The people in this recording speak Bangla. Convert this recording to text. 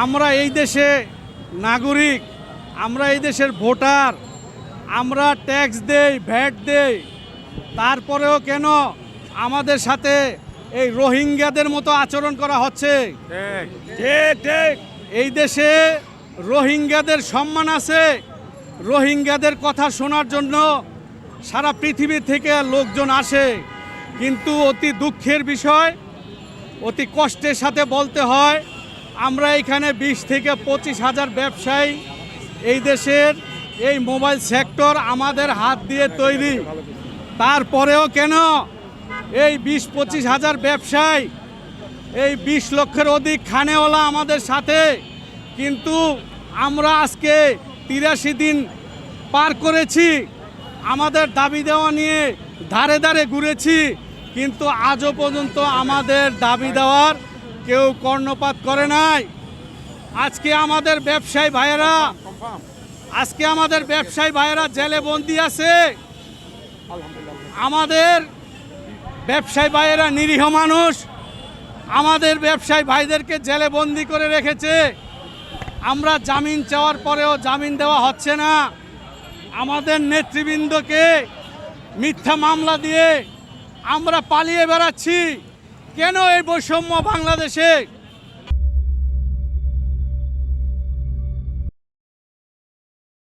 আমরা এই দেশে নাগরিক, আমরা এই দেশের ভোটার, আমরা ট্যাক্স দেই, ভ্যাট দেই, তারপরেও কেন আমাদের সাথে এই রোহিঙ্গাদের মতো আচরণ করা হচ্ছে? ঠিক ঠিক, এই দেশে রোহিঙ্গাদের সম্মান আছে। রোহিঙ্গাদের কথা শোনার জন্য সারা পৃথিবী থেকে লোকজন আসে, কিন্তু অতি দুঃখের বিষয়, অতি কষ্টের সাথে বলতে হয়, আমরা এখানে 20 থেকে 25 হাজার ব্যবসায়ী, এই দেশের এই মোবাইল সেক্টর আমাদের হাত দিয়ে তৈরি, তারপরেও কেন এই 20-25 হাজার ব্যবসায়ী, এই 20 লক্ষের অধিক খানেওয়ালা আমাদের সাথে, কিন্তু আমরা আজকে 83 দিন পার করেছি, আমাদের দাবি দেওয়া নিয়ে ধারে ধারে ঘুরেছি, কিন্তু আজও পর্যন্ত আমাদের দাবি দেওয়ার কেউ কর্ণপাত করে নাই। আজকে আমাদের ব্যবসায়ী ভাইয়েরা জেলে বন্দী আছে। আমাদের ব্যবসায়ী ভাইয়েরা নিরীহ মানুষ, আমাদের ব্যবসায়ী ভাইদেরকে জেলে বন্দী করে রেখেছে। আমরা জামিন চাওয়ার পরেও জামিন দেওয়া হচ্ছে না। আমাদের নেতৃবৃন্দকে মিথ্যা মামলা দিয়ে আমরা পালিয়ে বেড়াচ্ছি। কেন এই বৈষম্য বাংলাদেশে?